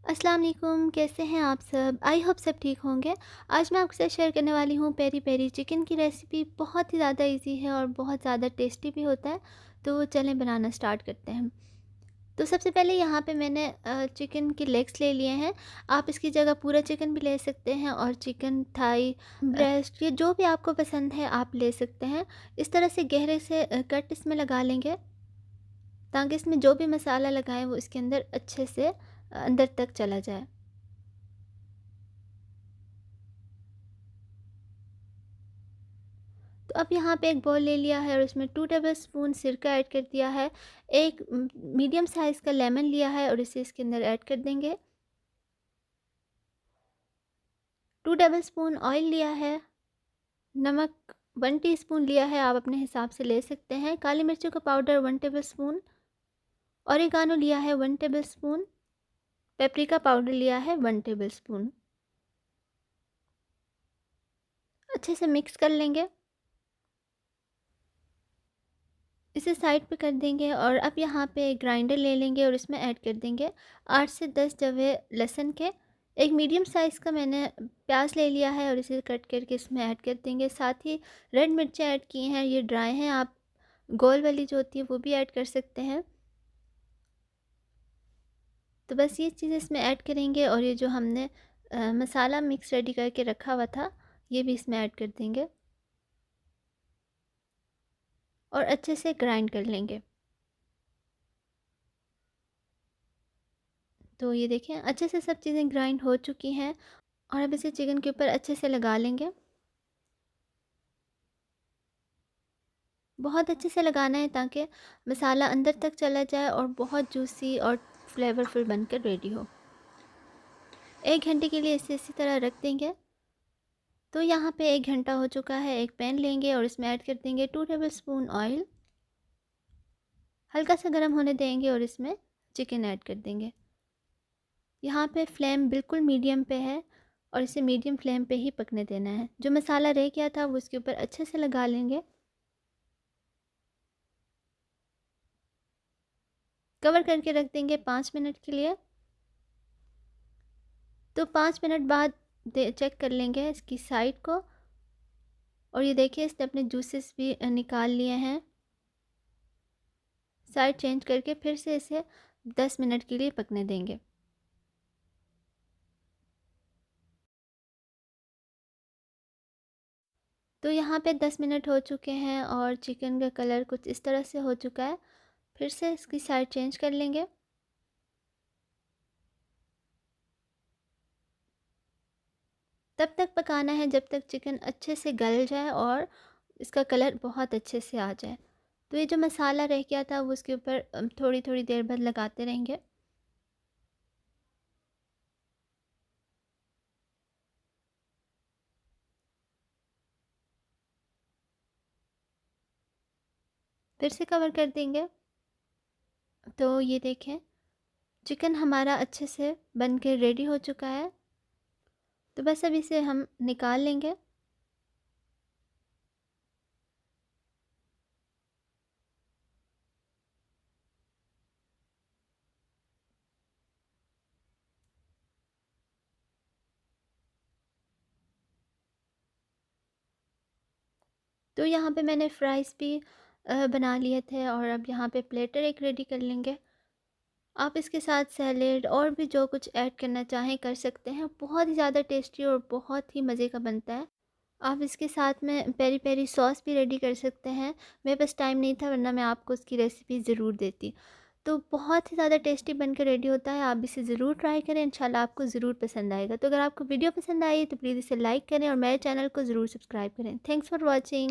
अस्सलाम वालेकुम, कैसे हैं आप सब? आई होप सब ठीक होंगे। आज मैं आपके साथ शेयर करने वाली हूँ पेरी पेरी चिकन की रेसिपी। बहुत ही ज़्यादा इजी है और बहुत ज़्यादा टेस्टी भी होता है। तो चलें बनाना स्टार्ट करते हैं। तो सबसे पहले यहाँ पे मैंने चिकन के लेग्स ले लिए हैं। आप इसकी जगह पूरा चिकन भी ले सकते हैं और चिकन थाई, ब्रेस्ट, ये जो भी आपको पसंद है आप ले सकते हैं। इस तरह से गहरे से कट इसमें लगा लेंगे ताकि इसमें जो भी मसाला लगाएं वो इसके अंदर अच्छे से अंदर तक चला जाए। तो अब यहाँ पे एक बॉल ले लिया है और उसमें 2 टेबलस्पून सिरका ऐड कर दिया है। एक मीडियम साइज़ का लेमन लिया है और इसे इसके अंदर ऐड कर देंगे। 2 टेबलस्पून ऑयल लिया है। नमक 1 टीस्पून लिया है, आप अपने हिसाब से ले सकते हैं। काली मिर्चों का पाउडर 1 टेबलस्पून। ऑरिगानो लिया है 1 टेबलस्पून। पेपरिका पाउडर लिया है 1 टेबलस्पून। अच्छे से मिक्स कर लेंगे। इसे साइड पे कर देंगे और अब यहाँ पे एक ग्राइंडर ले लेंगे और इसमें ऐड कर देंगे 8 से 10 जवे लहसुन के। एक मीडियम साइज़ का मैंने प्याज ले लिया है और इसे कट करके इसमें ऐड कर देंगे। साथ ही रेड मिर्चें ऐड की हैं, ये ड्राई हैं, आप गोल वाली जो होती है वो भी ऐड कर सकते हैं। तो बस ये चीज़ इसमें ऐड करेंगे और ये जो हमने मसाला मिक्स रेडी करके रखा हुआ था ये भी इसमें ऐड कर देंगे और अच्छे से ग्राइंड कर लेंगे। तो ये देखें अच्छे से सब चीज़ें ग्राइंड हो चुकी हैं और अब इसे चिकन के ऊपर अच्छे से लगा लेंगे। बहुत अच्छे से लगाना है ताकि मसाला अंदर तक चला जाए और बहुत जूसी और फ्लेवरफुल बनकर रेडी हो। 1 घंटे के लिए इसे इसी तरह रख देंगे। तो यहाँ पे 1 घंटा हो चुका है। एक पैन लेंगे और इसमें ऐड कर देंगे 2 टेबलस्पून ऑयल। हल्का सा गर्म होने देंगे और इसमें चिकन ऐड कर देंगे। यहाँ पे फ्लेम बिल्कुल मीडियम पे है और इसे मीडियम फ्लेम पे ही पकने देना है। जो मसाला रह गया था वो इसके ऊपर अच्छे से लगा लेंगे। कवर करके रख देंगे 5 मिनट के लिए। तो 5 मिनट बाद चेक कर लेंगे इसकी साइड को और ये देखिए इसने अपने जूसेस भी निकाल लिए हैं। साइड चेंज करके फिर से इसे 10 मिनट के लिए पकने देंगे। तो यहाँ पे 10 मिनट हो चुके हैं और चिकन का कलर कुछ इस तरह से हो चुका है। फिर से इसकी साइड चेंज कर लेंगे। तब तक पकाना है जब तक चिकन अच्छे से गल जाए और इसका कलर बहुत अच्छे से आ जाए। तो ये जो मसाला रह गया था वो उसके ऊपर थोड़ी थोड़ी देर बाद लगाते रहेंगे। फिर से कवर कर देंगे। तो ये देखें चिकन हमारा अच्छे से बन के रेडी हो चुका है। तो बस अब इसे हम निकाल लेंगे। तो यहाँ पे मैंने फ्राइज़ भी बना लिए थे और अब यहाँ पे प्लेटर एक रेडी कर लेंगे। आप इसके साथ सैलेड और भी जो कुछ ऐड करना चाहें कर सकते हैं। बहुत ही ज़्यादा टेस्टी और बहुत ही मज़े का बनता है। आप इसके साथ में पेरी पेरी सॉस भी रेडी कर सकते हैं। मेरे पास टाइम नहीं था वरना मैं आपको उसकी रेसिपी ज़रूर देती। तो बहुत ही ज़्यादा टेस्टी बनकर रेडी होता है। आप इसे ज़रूर ट्राई करें, इंशाल्लाह आपको ज़रूर पसंद आएगा। तो अगर आपको वीडियो पसंद आई तो प्लीज़ इसे लाइक करें और मेरे चैनल को ज़रूर सब्सक्राइब करें। Thanks for watching.